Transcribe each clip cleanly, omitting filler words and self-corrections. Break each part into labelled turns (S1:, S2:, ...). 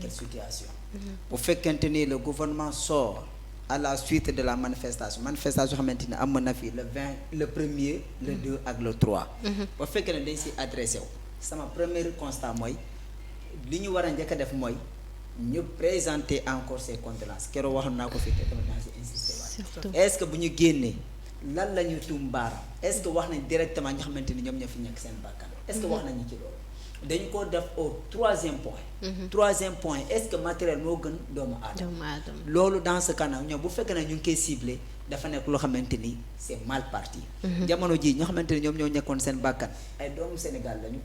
S1: quelle situation. bu fekkente ni le gouvernement sort à la suite de la manifestation xamante ni am na fi le 20 le premier le 2 ak le 3. bu fekkee ne dañ si adressé wu sama premier constat mooy li ñu war a njëkk a def mooy ñu présenter encore ces condoléances keroog waxoon naa ko fi te tamit naa si insister waat. est-ce que bu ñu génnee lan la ñu tuum baaraam est-ce que wax nañ directement ñi xamante ni ñoom ñoo fi ñàkk seen bakkan est-ce que wax nañu ci loolu. dañu ko def au troisième point. Est-ce que matériel moo gën doomu aadama. loolu dans ce cas ñoom bu fekkee ne ñu ngi koy ciblé dafa nekk loo xamante ni c'est mal parti. jamono jii ñoo xamante ni ñoom ñoo ñekkoon seen bàkkan ay doomu Sénégal lañu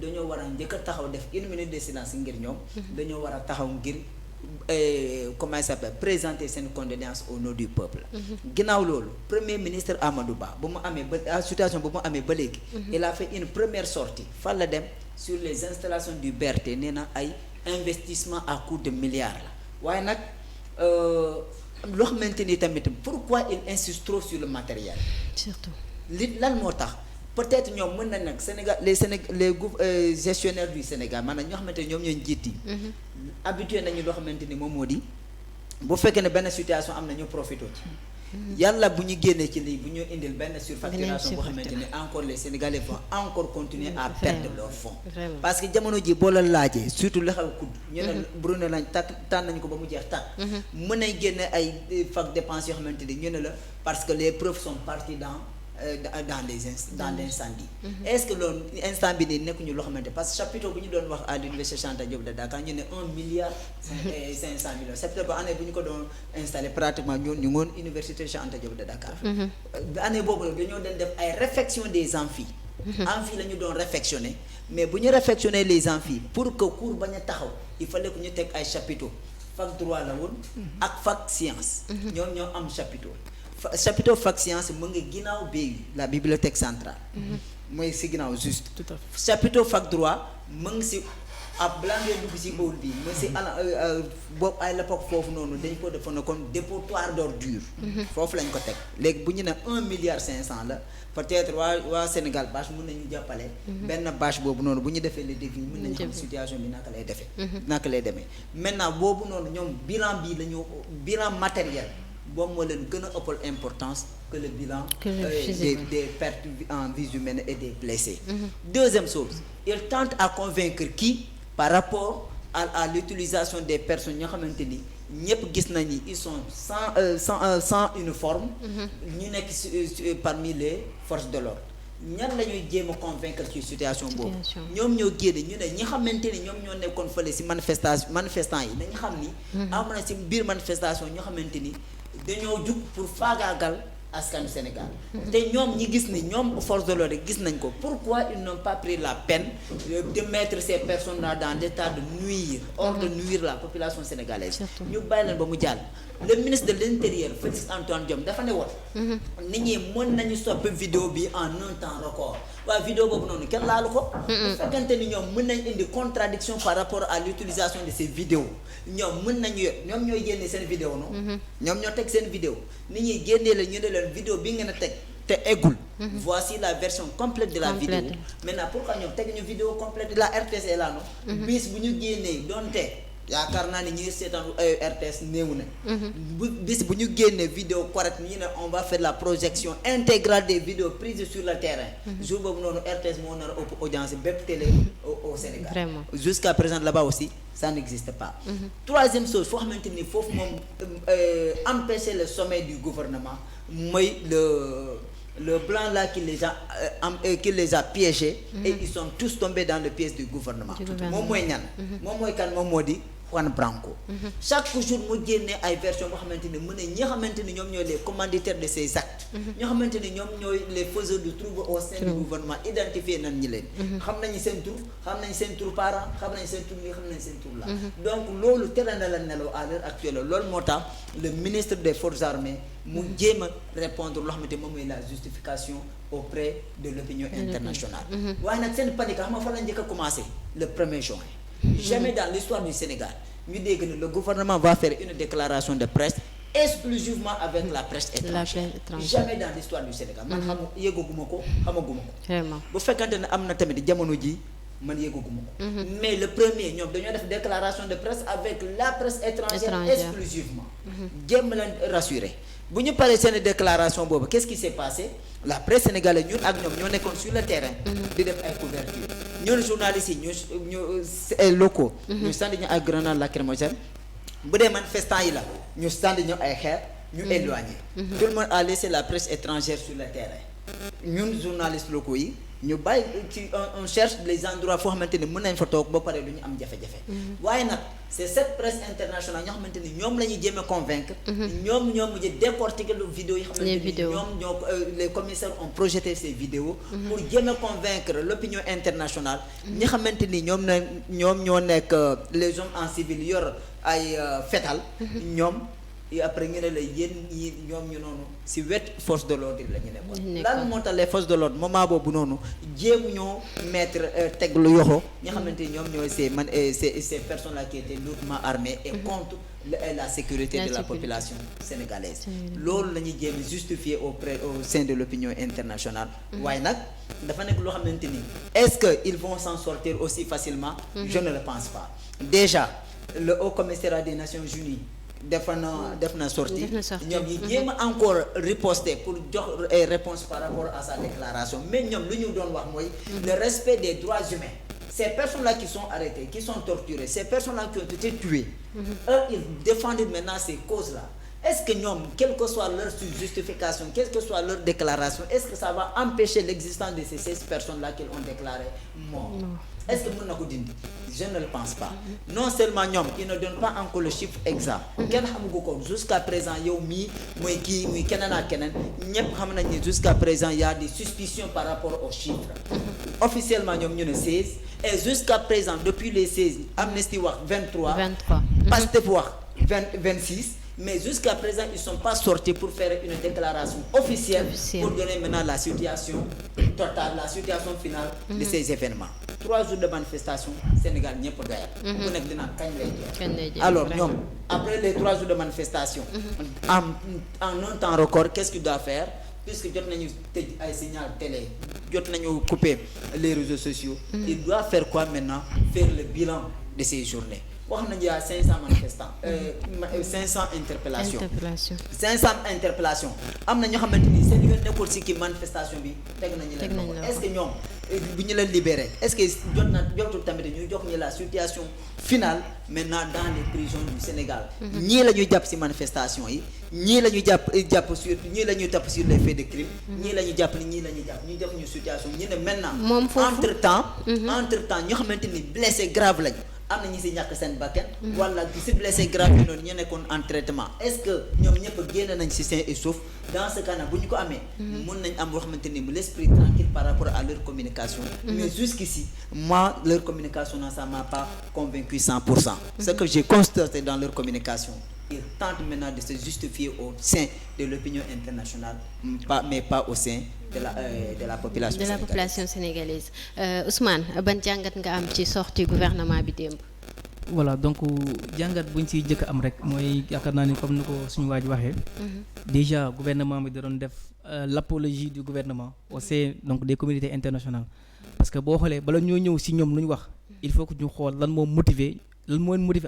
S1: dañoo war a njëkk a taxaw def 1 minute de silence ngir ñoom. dañoo war a taxaw ngir comment il s'appelle présenter seen condoléances au nom du peuple. ginnaaw loolu premier ministre Amadou Ba bu mu amee ba situation bu mu amee ba léegi. il a fait une première sortie fan la dem sur les installations du BRT nee na ay investissement à coût de milliards la waaye nag loo xamante ni tamit pourquoi il insiste trop sur le matériel. surtout li lan moo tax. peut-être ñoom mën nañ nag Sénégal les gestionnaires du Sénégal maanaam ñoo xamante ni ñoom ñooy njiit yi. habitué nañu loo xamante ni moom moo di bu fekkee ne benn situation am na ñu profité ci. yàlla bu ñu génnee ci lii bu ñu indil benn surfacturation boo xamante ni encore les Sénégalais vont encore continuer à perdre leurs fonds. parce que jamono ji boo la laajee surtout li xaw kudd. ñu ne Bruno lañ tànn nañ ko ba mu jeex tàkk. mën nañ génne ay fac dépenses yoo xamante ni ñu ne la parce que les preuves sont parties dans l'incendie. Est-ce que loolu instant bi nii nekkuñu loo xamante parce que chapiteau bu ñu doon wax à l'université Cheikh Anta Diop de Dakar ñu ne 1 milliard 500 millions chapiteau ba année bu ñu ko doon installé pratiquement ñu ngoon université Cheikh Anta Diop de Dakar. année boobu nag dañoo doon def ay réfection des amphis. amphis la ñu doon réfectionner mais bu ñu réfectionner les amphis pour que cours bañ a taxaw il fallait que ñu teg ay chapiteau fac droit la woon. ak fac science. ñoom ñoo am chapiteau. chapiteau fac science mu ngi ginnaaw BU la bibliothèque centrale. mooy si ginnaaw juste. tout à fait chapiteau fac droit mu ngi si ab balaa ngay dugg si hall bi mu si boobu ay l'époque foofu noonu dañ ko defoon comme dépotoir d'ordures. foofu lañ ko teg léegi bu ñu ne 1 milliard 500 la peut-être waa Sénégal bâche mën nañu jàppale. benn bâche boobu noonu bu ñu defee le devis mën nañu xam situation bi naka lay defee. naka lay demee maintenant boobu noonu ñoom bilan matériel. boobu moo leen gën a ëppal importance que le bilan des pertes en vies humaines et des blessés. Deuxième chose, il tente à convaincre qui par rapport à l'utilisation des personnes ñoo xamante ni ñëpp gis nañu ils sont sans uniforme. ñu nekk parmi les forces de l'ordre ñan la ñuy jéem a convaincre ci situation boobu. ñoom ñoo génne ñu ne ñi xamante ni ñoom ñoo nekkoon fële ci manifestants yi nañu xam ni. am na ci biir manifestation ñoo xamante ni. dañoo jug pour faagaagal askanu Sénégal. te ñoom ñi gis ni ñoom force de l'ordre gis nañ ko pourquoi ils n'ont pas pris la peine de mettre ces personnes là dans l'état de nuire de nuire la population sénégalaise. ñu bàyyi leen ba mu jàll. le ministre de l'intérieur Félix Antoine Diome dafa ne woon. nit ñi mën nañu soppi vidéo bi en un temps record waaye vidéo boobu noonu kenn laalu ko. bu fekkente ni ñoom mën nañ indi contradiction par rapport à l'utilisation de ces vidéos ñoom mën nañu ñoom ñooy génne seen vidéo noonu. ñoom ñoo teg seen vidéo nit ñi génnee la ñu ne leen vidéo bi ngeen a teg te eggul. voici la version complète de la vidéo maintenant pourquoi ñoom teg ñu vidéo complète la RTS est là non. bis bu ñu génnee donte. yaakaar naa ni ñi seetaan RTS néew na. bis bu ñu génnee vidéo correcte ñu ne on va faire la projection intégrale des vidéos prises sur le terrain. jour boobu noonu RTS moo nar a ëpp audience bépp télé au Sénégal. Vraiment. Jusqu'à présent là-bas aussi ça n'existe pas. Troisième chose foo xamante ni foofu moom empêcher le sommet du gouvernement mooy le blanc là qui les a piégés. Et ils sont tous tombés dans le piège du gouvernement. moom mooy ñan. moom mooy kan moom moo di Juan Branco. chaque jour mu génne ay version boo xamante ni mu ne ñi xamante ni ñoom ñooy les commanditaires de ces actes. ñoo xamante ni ñoom ñooy les faiseurs de troubles au sein du gouvernement identifié nañ ñi leen. xam nañu seen tur xam nañ seen tur parent xam nañ seen tur lii xam nañ seen tur la. donc loolu tere na la nelaw à l'heure actuelle loolu moo tax le ministre des forces armées mu jéem a répondre loo xamante moom mooy la justification auprès de l'opinion internationale. waaye nag seen panique xam nga fa la njëkk a commencé le 1er juin. Jamais dans l'histoire du Sénégal ñu dégg ne le gouvernement va faire une déclaration de presse exclusivement avec la presse étrangère. Jamais dans l'histoire du Sénégal. man yëgaguma ko xamaguma ko. Vraiment bu fekkante ne am na tamit jamono ji man yëgaguma ko. mais le premier ñoom dañoo def déclaration de presse avec la presse étrangère exclusivement jéem leen rassurer bu ñu paree seen déclaration boobu qu'est-ce qui s'est passé la presse sénégalaise ñun ak ñoom ñoo nekkoon sur le terrain di def ay couverture ñun journalistes yi ñu locaux ñu sànni ñu ay grenades lacrymogènes bu dee manifestants yi la ñu sànni ñu ay xeer ñu éloigné tout le monde a laissé la presse étrangère sur le terrain ñun journalistes locaux yi ñu bàyyi ci on cherche les endroits foo xamante ni mën nañ fa toog ba pare du ñu am jafe-jafe waaye nag c'est cette presse internationale ñoo xamante ni ñoom la ñuy jéem a convaincre ñoom mujj décortiquer lu vidéos yi xamante ni ñoom ñoo les commissaires ont projeté ces vidéos pour jéem a convaincre l'opinion internationale ñi xamante ni ñoom ñoo nekk les hommes en civil yor ay fetal ñoom et après ñu ne la yéen ñi ñoom ñu noonu si wet force de l'ordre la ñu nekkoon lan moo tax les forces de l'ordre moment boobu noonu jéem ñoo mettre teg lu yoxo ñi xamante ni ñoom ñooy ces personnes là qui étaient lourdement armées et contre la sécurité de la population sénégalaise loolu la ñuy jéem justifier au sein de l'opinion internationale waaye nag dafa nekk loo xamante ni est-ce que ils vont s'en sortir aussi facilement je ne le pense pas déjà le haut commissariat des Nations Unies def na sortie ñoom yi jéem a encore riposter pour jox ay réponse par rapport à sa déclaration mais ñoom lu ñu doon wax mooy le respect des droits humains ces personnes-là qui sont arrêtées qui sont torturées ces personnes-là qui ont été tuées eux ils défendent maintenant ces causes-là est-ce que ñoom quelle que soit leur justification quelle que soit leur déclaration est-ce que ça va empêcher l'existence de ces 16 personnes-là qu'ils ont déclarées mortes est-ce que mën na ko dindi je ne le pense pas non seulement ñoom ils ne donnent pas encore le chiffre exact kenn xamugu ko jusqu'à présent yow mii mooy kii muy keneen ak keneen ñépp xam nañ ni jusqu'à présent il y a des suspicions par rapport aux chiffres officiellement ñoom ñu ne 16 et jusqu'à présent depuis les 16 Amnesty wax 23 Pastef wax 26 mais jusqu'à présent ils sont pas sortis pour faire une déclaration officielle pour donner maintenant la situation totale la situation finale de ces événements 3 jours de manifestation Sénégal ñëpp doyal ku nekk dina kañ lay jeex alors ñoom après les 3 jours de manifestation en un temps record qu'est-ce qu'il doit faire puisque jot nañu tëj ay signal télé jot nañu couper les réseaux sociaux il doit faire quoi maintenant faire le bilan de ces journées wax nañu yaa 500 manifestants 500 interpellations 500 interpellations am na ñoo xamante ni seen yoon nekkul si kii manifestation bi teg nañu leen loxo est-ce que ñoom bu ñu leen libéré est-ce que jotul tamit ñu jox ñu la situation finale maintenant dans les prisons du Sénégal ñii la ñuy jàpp si manifestation yi ñii la ñuy jàpp sur ñii la ñuy tapp sur les faits de crime ñii la ñuy jàpp ni ñii la ñuy jàpp ñu def ñu situation ñu ne maintenant entre temps ñoo xamante ni blessé grave lañu am na ñi si ñàkk seen bakkan wala si blessé grave yi noonu ñu nekkoon en traitement est-ce que ñoom ñëpp génn nañ si sain et sauf dans ce cas bu ñu ko amee mun nañ am loo xamante ni l'esprit tranquille par rapport à leur communication mais jusqu'ici moi leur communication ça m'a pas convaincu 100%. Ce que j'ai constaté dans leur communication ils tentent maintenant de se justifier au sein de l'opinion internationale mais pas au sein de la population sénégalaise.
S2: Ousmane ban jàngat nga am ci sortie gouvernement bi démb.
S3: voilà donc jàngat buñ ciy jëkk am rek mooy yaakaar naa ni comme ni ko suñu waaj waxee déjà gouvernement bi da doon def l'apologie du gouvernement au sein donc des communautés internationales parce que boo xoolee bala ñoo ñëw si ñoom lu ñu wax il faut que ñu xool lan moo motiver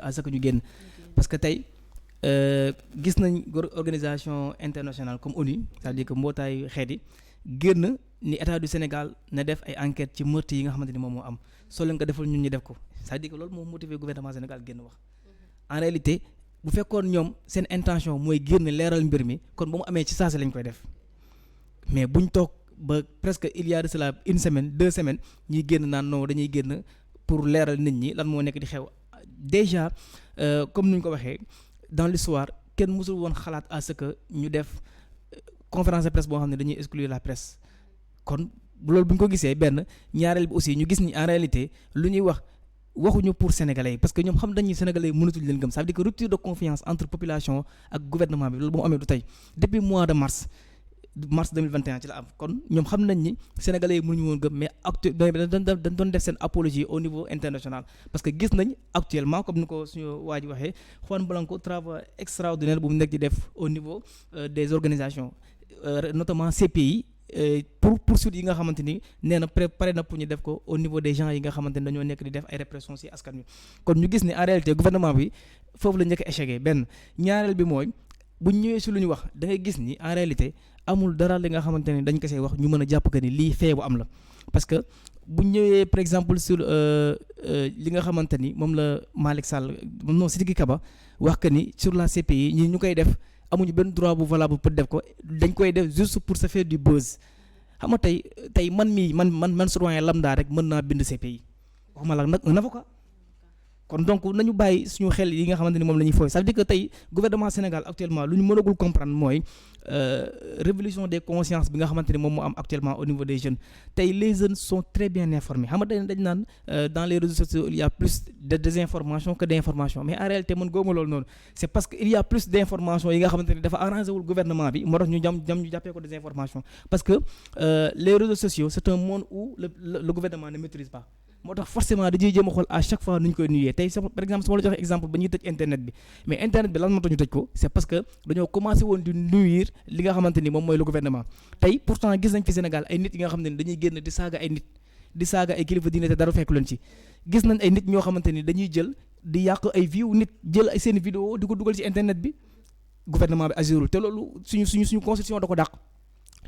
S3: à ce que ñu génn parce que tey gis nañ organisation internationale comme ONU c'est-à-dire que mbootaayu xeet yi génn ni état du Sénégal na def ay enquêtes ci meurtre yi nga xamante ni moom moo am soo leen ko defal ñun ñu def ko c'est-à-dire que loolu moo motiver gouvernement Sénégal génn wax en réalité bu fekkoon ñoom seen intention mooy génn leeral mbir mi kon ba mu amee ci saasi lañ koy def mais buñ toog ba presque il y a de cela 1 semaine 2 semaines ñuy génn naan non dañuy génn pour leeral nit ñi lan moo nekk di xew déjà comme ni ñu ko waxee dans l'histoire kenn mësul woon xalaat à ce que ñu def conférence de presse boo xam ne dañuy exclure la presse kon loolu bu ñu ko gisee benn ñaareel bi aussi ñu gis ni en réalité lu ñuy waxuñu pour sénégalais yi parce que ñoom xam nañu sénégalais yi mënatuñ leen gëm ça veut dire que rupture de confiance entre population ak gouvernement bi loolu ba mu amee du tey depuis mois de mars 2021 ci la am kon ñoom xam nañ ni sénégalais yi mënuñu woon gëm mais dañ doon def seen apologie au niveau international parce que gis nañ actuellement comme ni ko suñu waa ji waxee Juan Branco travail extraordinaire bu mu nekk di def au niveau des organisations notamment CPI pour poursuite yi nga xamante ni nee na pare na pour ñu def ko au niveau des gens yi nga xamante ni dañoo nekk di def ay répression ci askan wi kon ñu gis ne en réalité gouvernement bi foofu la njëkk a échec benn ñaareel bi mooy bu ñëwee si lu ñu wax da ngay gis ni en réalité amul dara li nga xamante ni dañ ko see wax ñu mën a jàpp que ni lii fee bu am la parce que bu ñëwee par exemple sur li nga xamante ni moom la Malick Sall non Sidiki Kaba wax que ni sur la CPI ñi ñu koy def amuñu benn droit bu valable pour def ko dañ koy def juste pour se faire du buzz xam nga tey man citoyen lambda rek mën naa bind CPI waxuma la nag un avocat kon donc nañu bàyyi suñu xel yi nga xamante ni moom la ñuy fooy ça veut dire que tey gouvernement Sénégal actuellement lu ñu mënagul comprendre mooy révolution des consciences bi nga xamante ni moom moo am actuellement au niveau des jeunes tey les jeunes sont très bien informés xam nga dañ naan dans les réseaux sociaux il y a plus de désinformation que d'information mais en réalité man góoma loolu noonu c'est parce que il y a plus d'information yi nga xamante ni dafa arrangé wul gouvernement bi moo tax ñu ñu jàppee ko désinformation parce que les réseaux sociaux c'est un monde où le gouvernement ne maîtrise pas moo tax forcément dañuy jéem a xool à chaque fois nu ñu koy nuyee tey par exemple su ma la joxee exemple ba ñuy tëj internet bi mais internet bi lan moo tax ñu tëj ko c'est parce que dañoo commencé woon di nuire li nga xamante ni moom mooy le gouvernement tey pourtant gis nañ fi Sénégal ay nit yi nga xamante ni dañuy génn di saaga ay nit di saaga ay kilifa diine te dara fekk leen ci gis nañ ay nit ñoo xamante ni dañuy jël di yàq ay view nit jël ay seen vidéo di ko dugal ci internet bi gouvernement bi agirul te loolu suñu constitution da ko dàq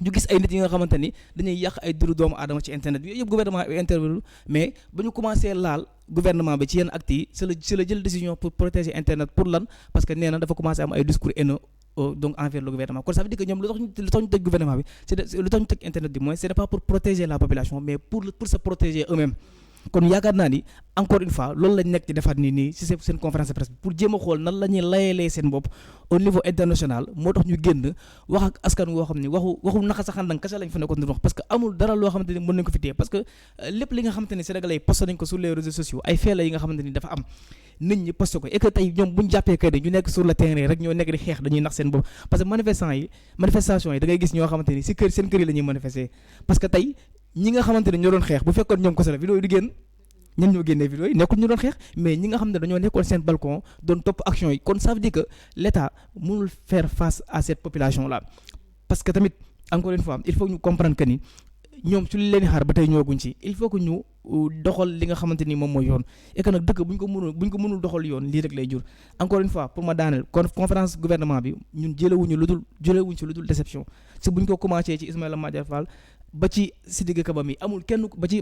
S3: ñu gis ay nit yi nga xamante ni dañuy yàq ay diru doomu aadama ci internet bi yooyu yëpp gouvernement bi intervenir mais ba ñu commencé laal gouvernement bi ci yenn actes yi c'est la jël décision pour protéger internet pour lan parce que nee na dafa commencé am ay discours haineux donc envers le gouvernement kon ça veut dire que ñoom lu tax ñu tëj gouvernement bi lu tax ñu tëj internet bi mooy ce n'est pas pour protéger la population mais pour se protéger eux-mêmes kon yaakaar naa ni encore une fois loolu lañ nekk ci defaat nii ci seen conférence de presse pour jéem a xool nan la ñuy layalee seen bopp au niveau international moo tax ñu génn wax ak askan woo xam ni waxu naka sa xandang kese lañ fa nekkoon di wax parce que amul dara loo xamante ni mën nañ ko fi téye parce que lépp li nga xamante ni sénégalais yi posté nañ ko sur les réseaux sociaux ay faits la yi nga xamante ni dafa am nit ñi posté ko et que tey ñoom bu ñu jàppee que ñu nekk sur le terrain rek ñoo nekk di xeex dañuy nax seen bopp parce que manifestation yi da ngay gis ñoo xamante ni seen kër yi la ñuy manifester parce que tey ñi nga xamante ne ñoo doon xeex bu fekkoon ñoom ko sa la vidéo yi du génn ñen ñoo génnee vidéo yi nekkul ñu doon xeex mais ñi nga xam ne dañoo nekkoon seen balcon doon topp action yi kon ça veut dire que l'État mënul faire face à cette population là parce que tamit encore une fois il faut ñu comprendre que ni ñoom su li leen xaar ba tey ñooguñ ci il faut que ñu doxal li nga xamante ni moom mooy yoon et que nag dëkk buñ ko mënul doxal yoon lii rek lay jur encore une fois pour ma daaneel conférence gouvernement bi ñun jëlewuñ ci lu dul déception si buñ ko commencé ci Ismaïla Madior Fall ba ci Sidiki Kaba mi amul kenn ba ci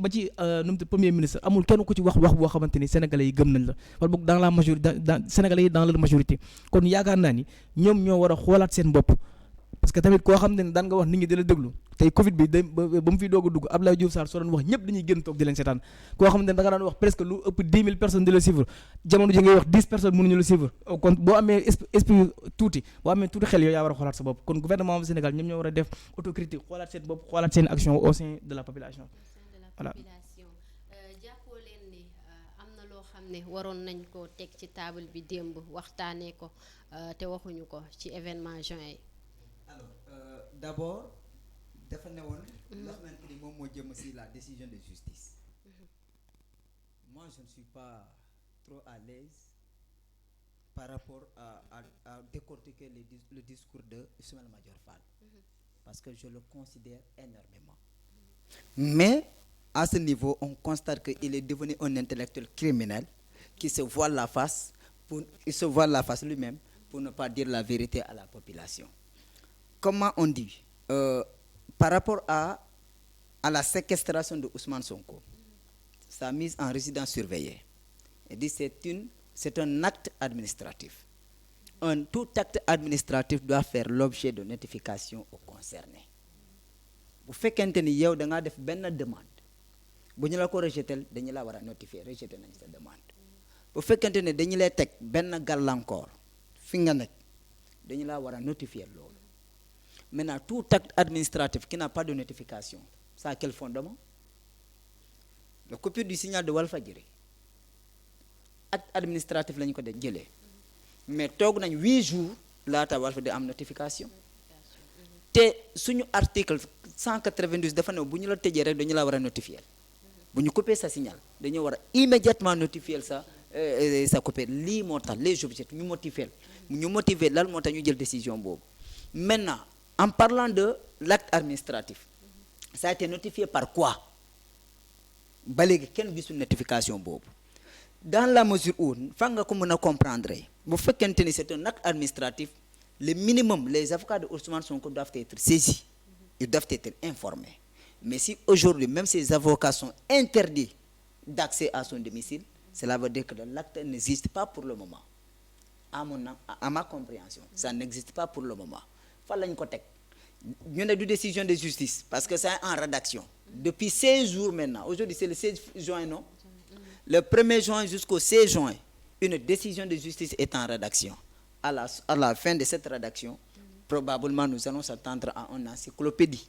S3: premier ministre amul kenn ku ci wax boo xamante ni sénégalais yi gëm nañ la wala boog dans la majorité sénégalais yi dans leur majorité kon yaakaar naa ni ñoom ñoo war a xoolaat seen bopp parce que tamit koo xam ne daan nga wax nit ñi di la déglu tey Covid bi ba mu fi doog a dugg Abdoulaye Diouf Sarr soo doon wax ñëpp dañuy génn toog di leen seetaan koo xam ne da nga daan wax presque lu ëpp 10 000 personnes di la suivre jamono ji ngay wax 10 personnes mënuñu la suivre kon boo amee esprit tuuti xel yooyu yaa war a xoolaat sa bopp kon gouvernement du Sénégal ñoom ñoo war a def autocritique xoolaat seen bopp xoolaat seen action au sein de la population voilà.
S2: jàppoo leen ni am na loo xam ne waroon nañ ko teg ci table bi démb waxtaanee ko te waxuñu ko ci événement juin yi.
S1: alors d'abord dafa newoon loo xamante ni moom moo jëm ci la décision de justice moi je ne suis pas trop à l'aise par rapport à décortiquer le discours de Ismaïla Madior Fall parce que je le considère énormément mais à ce niveau on constate qu'il est devenu un intellectuel criminel qui se voile la face lui-même pour ne pas dire la vérité à la population. Comment on dit par rapport à la séquestration de Ousmane Sonko, sa mise en résidence surveillée, il dit c'est un acte administratif. Tout acte administratif doit faire l'objet de notification aux concernés. Bu fekkente ni yow da ngaa def benn demande bu ñu la ko rejeté dañu la war a notifier rejeté nañ sa demande bu fekkente ne dañu lay teg benn gàllankoor fi nga nekk dañu la war a notifier loolu. Maintenant, tout acte administratif qui n'a pas de notification, ça a quel fondement? Le copie du signal de Walfadjri, acte administratif lañu ko de jëlee mais toog nañ 8 jours laata Walfadjri am notification te suñu article 192 dafa ne bu ñu la tëjee rek dañu la war a notifier bu ñu coupé sa signal dañu war a immédiatement notifier sa coupé lii moo tax les objectifs ñu motiver lan moo tax ñu jël décision boobu. Maintenant en parlant de l'acte administratif ça a été notifié par quoi ba léegi kenn gisul notification boobu dans la mesure où fa nga ko mën a comprendre bu fekkente ni c'est un acte administratif le minimum les avocats de Ousmane Sonko doivent être saisis ils doivent être informés mais si aujourd'hui même ces avocats sont interdits d'accès à son domicile cela veut dire que l'acte n'existe pas pour le moment à ma compréhension ça n'existe pas pour le moment fan lañ ko teg ñu ne du décision de justice parce que c'est en rédaction depuis 16 jours maintenant aujourd'hui c'est le 16 juin non le 1er juin jusqu'au 16 juin une décision de justice est en rédaction à la fin de cette rédaction probablement nous allons s'attendre à une encyclopédie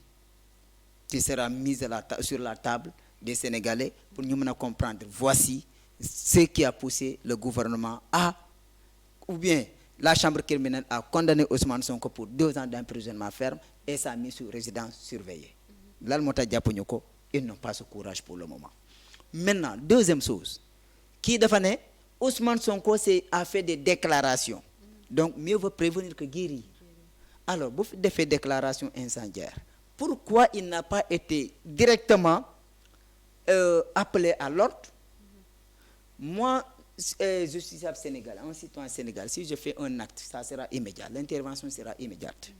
S1: qui sera mise sur la table des Sénégalais pour ñu mën a comprendre voici ce qui a poussé le gouvernement ou bien la chambre criminelle a condamné Ousmane Sonko pour 2 ans d'emprisonnement ferme et sa mise sous résidence surveillée lan moo tax jàppuñu ko ils n'ont pas ce courage pour le moment. Maintenant deuxième chose kii dafa ne Ousmane Sonko a fait des déclarations donc mieux vaut prévenir que guérir alors bu fi defee déclaration incendiaire pourquoi il n'a pas été directement appelé à l'ordre? Moi justiciable sénégalais un citoyen sénégalais si je fais un acte ça sera immédiat l'intervention sera immédiate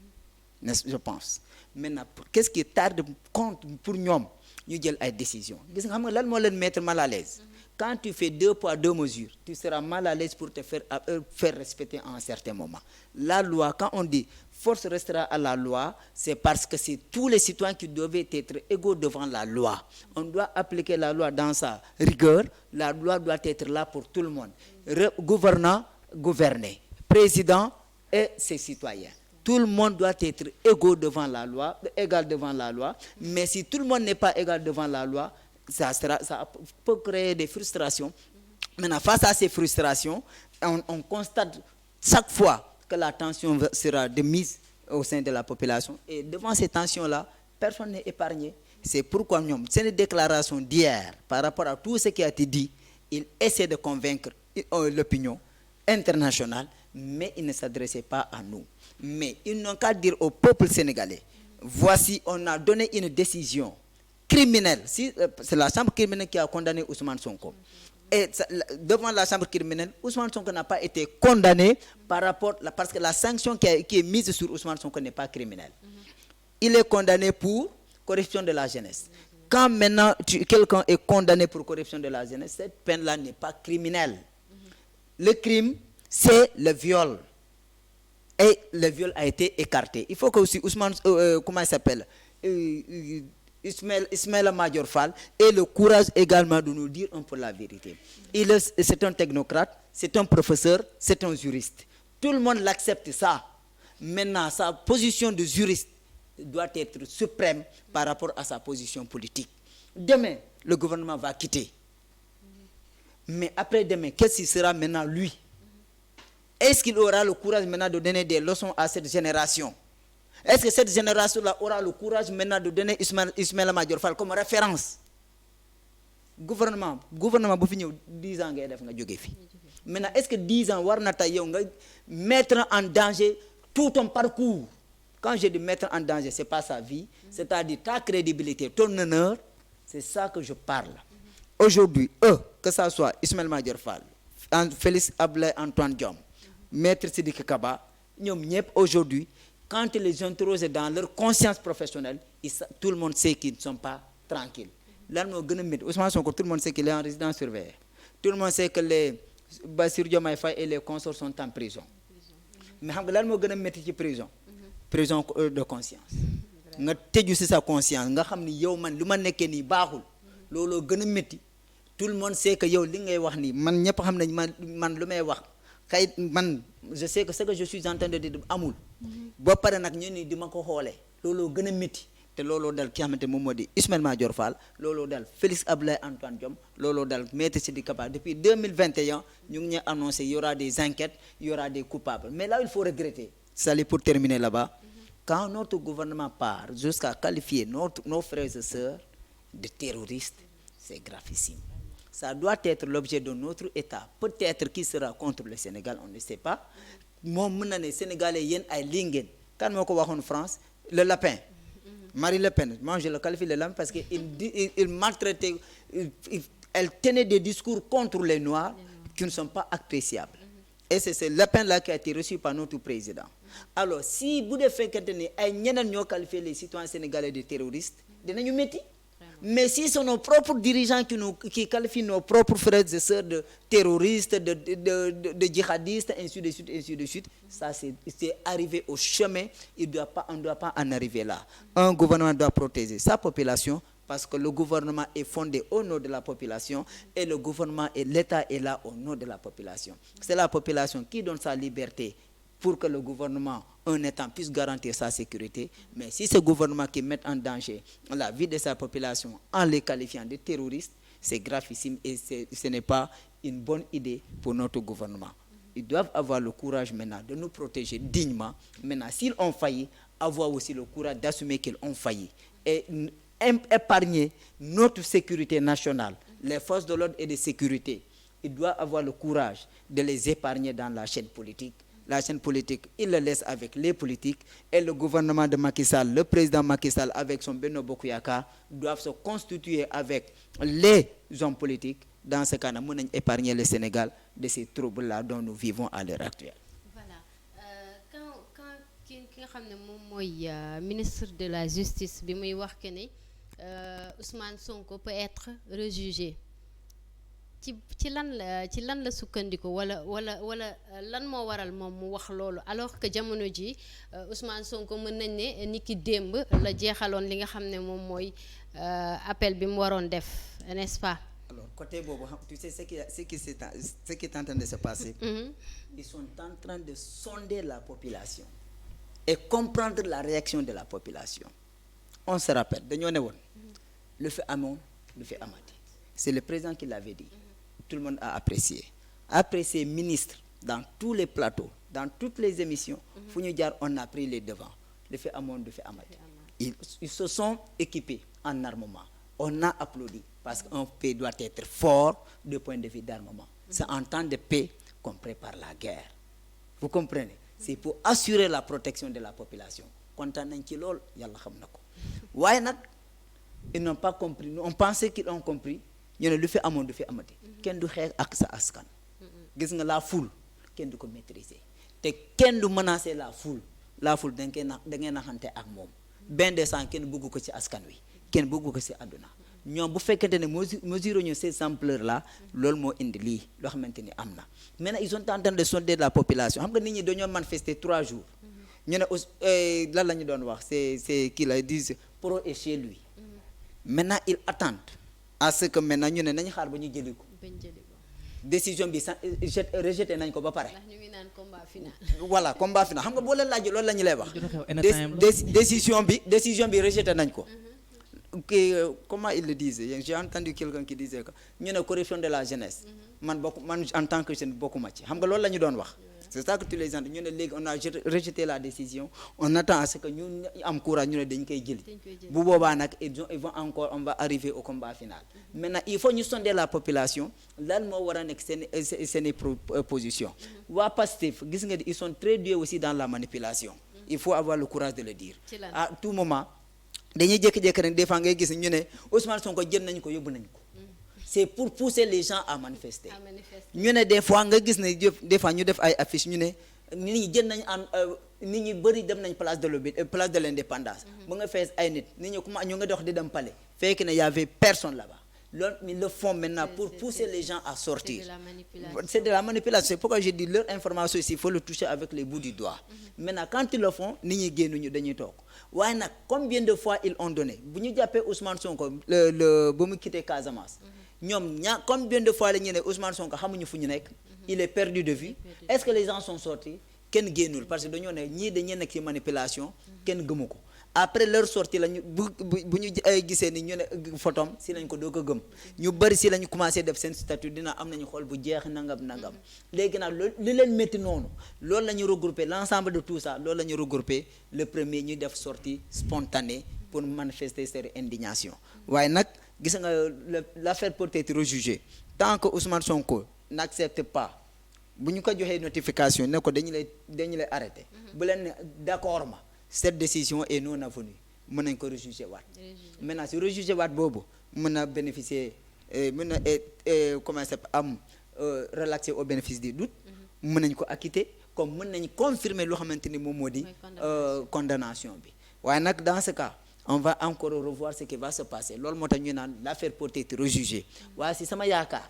S1: je pense maintenant qu'est-ce qui tarde compte pour ñoom ñu jël ay décisions gis nga xam nga lan moo leen mettre mal à l'aise quand tu fais 2 poids 2 mesures tu seras mal à l'aise pour te faire respecter à un certain moment la loi quand on dit force restera à la loi c'est parce que c'est tous les citoyens qui devaient être égaux devant la loi on doit appliquer la loi dans sa rigueur la loi doit être là pour tout le monde gouvernant gouverner président et ses citoyens tout le monde doit être égaux devant la loi, égal devant la loi. Mais si tout le monde n'est pas égal devant la loi, ça peut créer des frustrations. Maintenant, face à ces frustrations, on constate chaque fois que la tension sera de mise au sein de la population. Et devant ces tensions-là, personne n'est épargné. C'est pourquoi nous, c'est une déclaration d'hier par rapport à tout ce qui a été dit. Il essaie de convaincre l'opinion internationale, mais il ne s'adressait pas à nous. Mais ils n'ont qu'à dire au peuple sénégalais, voici, on a donné une décision criminelle. Si, c'est la chambre criminelle qui a condamné Ousmane Sonko. Et devant la chambre criminelle, Ousmane Sonko n'a pas été condamné parce que la sanction qui est mise sur Ousmane Sonko n'est pas criminelle. Il est condamné pour corruption de la jeunesse. Quand maintenant quelqu'un est condamné pour corruption de la jeunesse, cette peine-là n'est pas criminelle. Le crime, c'est le viol. Et le viol a été écarté. Il faut que aussi Ousmane, comment il s'appelle, Ismaïla Madior Fall ait le courage également de nous dire un peu la vérité. C'est un technocrate, c'est un professeur, c'est un juriste. Tout le monde l'accepte ça. Maintenant, sa position de juriste doit être suprême par rapport à sa position politique. Demain, le gouvernement va quitter. Mais après-demain, qu'est-ce qui sera maintenant lui? Est-ce qu'il aura le courage maintenant de donner des leçons à cette génération? Est-ce que cette génération-là aura le courage maintenant de donner Ismaïla Madior Fall comme référence? Gouvernement bu fi ñëw 10 ans ngay def nga jóge fi. Maintenant, est-ce que 10 ans war na tey yow nga mettre en danger tout ton parcours? Quand je dis mettre en danger, c'est pas sa vie, c'est-à-dire ta crédibilité, ton honneur, c'est ça que je parle. Aujourd'hui, que ça soit Ismaïla Madior Fall, Félix Abdoulaye Antoine Diome, Maître Sidiki Kaba, ñoom ñëpp aujourd'hui, quand ils les interrogent dans leur conscience professionnelle, tout le monde sait qu'ils ne sont pas tranquilles. Lan moo gën a métti Ousmane Sonko, tout le monde sait qu'il est en résidence surveillée. Tout le monde sait que les Bassirou Diomaye Faye et les consorts sont en prison. Mais xam nga lan moo gën a métti ci prison? Prison de conscience. Nga tëju ci sa conscience nga xam ni yow man lu ma nekkee nii baaxul looloo gën a métti. Tout le monde sait que yow li ngay wax nii man ñëpp xam nañ man lu may wax kay man je sais que ce que je suis en train de dire amul ba pare nag ñu ni di ma ko xoolee looloo gën a métti te looloo dal ki xamante moom moo di Ismaïla Madior Fall looloo dal Félix Abdoulaye Antoine Diome looloo dal Maître Sidiki Kaba depuis 2021 ñu ngi ñu annoncé il y aura des enquêtes il y aura des coupables mais là il faut regretter ça c'est pour terminer là-bas quand notre gouvernement part jusqu'à qualifier nos frères et sœurs de terroristes c'est gravissime. Ça doit être l'objet de notre État. Peut-être qui sera contre le Sénégal, on ne sait pas. Moi, les Sénégalais, ils sont ay linguen. Quand on en France, le lapin. Marie Le Pen, moi je le qualifie de lame parce qu'il maltraitait, elle tenait des discours contre les Noirs qui ne sont pas appréciables. Et c'est ce Le Pen-là qui a été reçu par notre président. Alors, si vous devez faire que qualifier les citoyens sénégalais de terroristes, dinañu metti. Mais si ce sont nos propres dirigeants qui qualifient nos propres frères et sœurs de terroristes, de djihadistes, ainsi de suite, ça c'est arrivé au chemin, on ne doit pas en arriver là. Un gouvernement doit protéger sa population parce que le gouvernement est fondé au nom de la population et le gouvernement et l'État est là au nom de la population. C'est la population qui donne sa liberté pour que le gouvernement, un État, puisse garantir sa sécurité. Mais si ce gouvernement qui met en danger la vie de sa population en les qualifiant de terroristes, c'est gravissime et ce n'est pas une bonne idée pour notre gouvernement. Ils doivent avoir le courage maintenant de nous protéger dignement. Maintenant, s'ils ont failli, avoir aussi le courage d'assumer qu'ils ont failli. Et épargner notre sécurité nationale, les forces de l'ordre et de sécurité. Ils doivent avoir le courage de les épargner dans la chaîne politique. La chaîne politique, il le laisse avec les politiques et le gouvernement de Macky Sall, le président Macky Sall avec son Benno Bokk Yakaar doivent se constituer avec les hommes politiques. Dans ce cas-là, nous pouvons épargner le Sénégal de ces troubles-là dont nous vivons à l'heure actuelle.
S2: Voilà. Quand ki nga xam ne moom mooy ministre de la justice bi muy wax que ne Ousmane Sonko peut être rejugé. ci lan la sukkandiku wala lan moo waral moom mu wax loolu alors que jamono ji Ousmane Sonko mën nañ ne ni ki démb la jeexaloon li nga xam ne moom mooy appel bi mu waroon def, n'est-ce pas?
S1: Alors côté boobu tu sais ce qui est en train de se passer. Ils sont en train de sonder la population et comprendre la réaction de la population. On se rappelle dañoo ne woon lu fi amoon lu fi amati, c'est le président qui l'avait dit. Tout le monde a apprécié. Après ces ministres, dans tous les plateaux, dans toutes les émissions, fu ñu jaar on a pris les devants. Le fait amoon du fait amati. Ils se sont équipés en armement. On a applaudi parce qu'un pays doit être fort du point de vue d'armement. C'est en temps de paix qu'on prépare la guerre. Vous comprenez? C'est pour assurer la protection de la population. Kontaan nañ ci lool, Yàlla xam na ko. Waaye nag ils n'ont pas compris. On pensait qu'ils ont compris. ñu ne lu fi amoon du fi amati. Kenn du xeex ak sa askan. Gis nga la foule kenn du ko maîtriser te kenn du menacer la foule da ngay naxante ak moom. Bain de sang kenn bëggu ko ci askan wi kenn bëggu ko ci àdduna. ñoom bu fekkente ne mesure ñu ces ampleurs là loolu moo indi lii loo xamante ni am na. Maintenant ils sont en train de sonder la population xam nga nit ñi dañoo manifester 3 jours. ñu ne lan la ñu doon wax c'est kii la disent Pro est chez lui. Maintenant ils attendent à ce que maintenant ñu ne nañu xaar ba ñu jëli ko. Décision bi rejeté nañ ko ba pare.
S2: ndax ñu ngi naan combat final.
S1: Voilà combat final xam nga boo leen laajee loolu la ñu lay wax. décision bi rejeté nañ ko. Comment ils le disent j'ai entendu quelqu'un qui disait que ñu ne corruption de la jeunesse. man en tant que jeune bokkuma ci xam nga loolu la ñu doon wax. C'est ça que tu les entends ñu ne léegi on a rejeté la décision on attend à ce que ñu am courage ñu ne dañ koy jëli. bu boobaa nag ils vont encore on va arriver au combat final. Maintenant il faut ñu sonder la population lan moo war a nekk seen position. waa Pastef gis nga ils sont très doués aussi dans la manipulation. Il faut avoir le courage de le dire. À tout moment dañuy jékki-jékki rek des fois ngay gis ñu ne Ousmane Sonko jël nañ ko yóbbu nañ ko. C'est pour pousser les gens à manifester. ñu ne des fois nga gis ne des fois ñu def ay affiches ñu ne nit ñi jël nañ nit ñi bëri dem nañ place de l'indépendance. ba nga fees ay nit ñi ñu nga dox di dem palais. fekk ne y avait personne là-bas. Loolu ils le font maintenant pour pousser les gens à sortir. C'est de la manipulation. C'est pourquoi j'ai dit leur information ici il faut le toucher avec les bouts du doigt. Maintenant quand ils le font nit ñi génnuñu dañuy toog. waaye nag combien de fois ils ont donné bu ñu jàppee Ousmane Sonko ba mu quitté Casamance. ñoom combien de fois la ñu ne Ousmane Sonko xamuñu fu ñu nekk. Il est perdu de vue. Est-ce que les gens sont sortis? Kenn génnul parce que dañoo ne ñii dañuy nekk ci manipulation. Kenn gëmu ko. Après leur sortie lañu bu ñu gisee ni ñu ne photom si lañ ko doog a gëm. ñu bëri si lañu commencé def seen statut dina am nañu xool bu jeex nangam. léegi nag loolu li leen métti noonu loolu la ñu regroupé l'ensemble de tout ça loolu la ñu regroupé le premier ñu def sortie spontanée pour manifester leur indignation. waaye nag gis nga l'affaire peut être rejugée tant que Ousmane Sonko n'accepte pas bu ñu ko joxee notification ne ko dañu lay arrêté. bu leen ne d'accord ma cette décision est non avenue mën nañ ko rejuger waat.
S2: Réjugé.
S1: Maintenant si rejuger waat boobu mën na bénéficier mën na comment ça s'appelle am relaxer au bénéfice du doute. mën nañ ko acquitter comme mën nañ confirmer loo xamante ni moom moo di. condamnation bi waaye nag dans ce cas on va encore revoir ce qui va se passer loolu moo tax ñu naan l'affaire peut être rejugée waaye si sama yaakaar.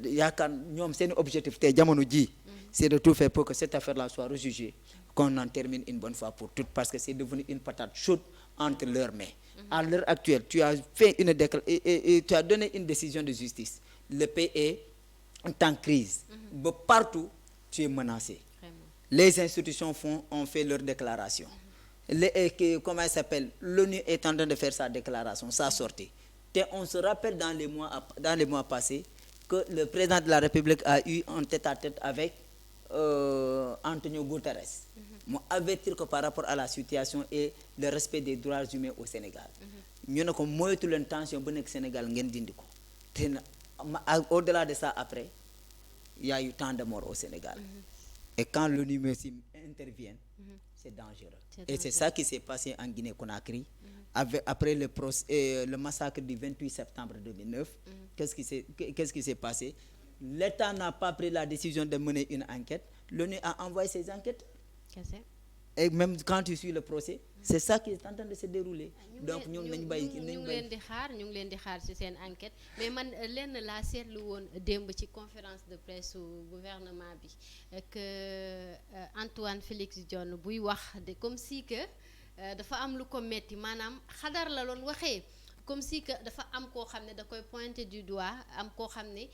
S1: yaakaar ñoom seen objectif te jamono ji c'est de tout faire pour que cette affaire là soit rejugée qu'on en termine une bonne fois pour toutes parce que c'est devenu une patate chaude entre leurs mains. À l'heure actuelle tu as fait tu as donné une décision de justice le pays est en crise ba partout tu es menacé.
S2: Vraiment.
S1: Les institutions ont fait leur déclaration. Comment il s'appelle? L'ONU est en train de faire sa déclaration, sa sortie. Et on se rappelle dans les mois passés que le président de la République a eu un tête-à-tête avec Antonio Guterres. Mu avertir que par rapport à la situation et le respect des droits humains au Sénégal. ñu ne ko moytu leen tension bu nekk Sénégal ngeen dindi ko. te au-delà de ça après il y a eu tant de morts au Sénégal. Et quand l'ONU intervient, c'est dangereux. Et c'est ça qui s'est passé en Guinée-Conakry, après le massacre du 28 septembre 2009. Qu'est-ce qui s'est passé? L'État n'a pas pris la décision de mener une enquête. L'ONU a envoyé ses enquêtes. Et même quand tu suis le procès, c'est ça qui est en train de se dérouler. Donc ñoom nañu bàyyi
S2: ñu ngi leen di xaar ci seen enquête mais man lenn laa seetlu woon démb ci conférence de presse su gouvernement bi que Antoine Félix Diome buy wax de comme si que dafa am lu ko metti maanaam xadar la loon waxee comme si que dafa am koo xam ne da koy pointer du doigt am koo xam ne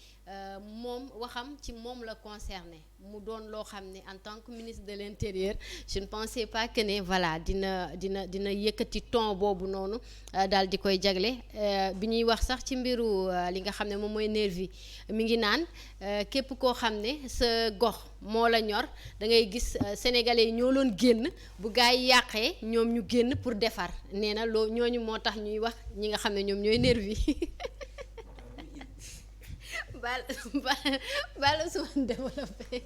S2: moom waxam ci moom la concerné mu doon loo xam ne en tant que ministre de l'intérieur je ne pensais pas que ne voilà dina yëkkati ton boobu noonu daal di koy jagle bi ñuy wax sax ci mbiru li nga xam ne moom mooy nervi mi ngi naan képp koo xam ne sa gox moo la ñor da ngay gis sénégalais yi ñoo loon génn bu gaa yi yàqee ñoom ñu génn pour defar nee na loo ñooñu moo tax ñuy wax ñi nga xam ne ñoom ñooy nervi baal Ousmane développé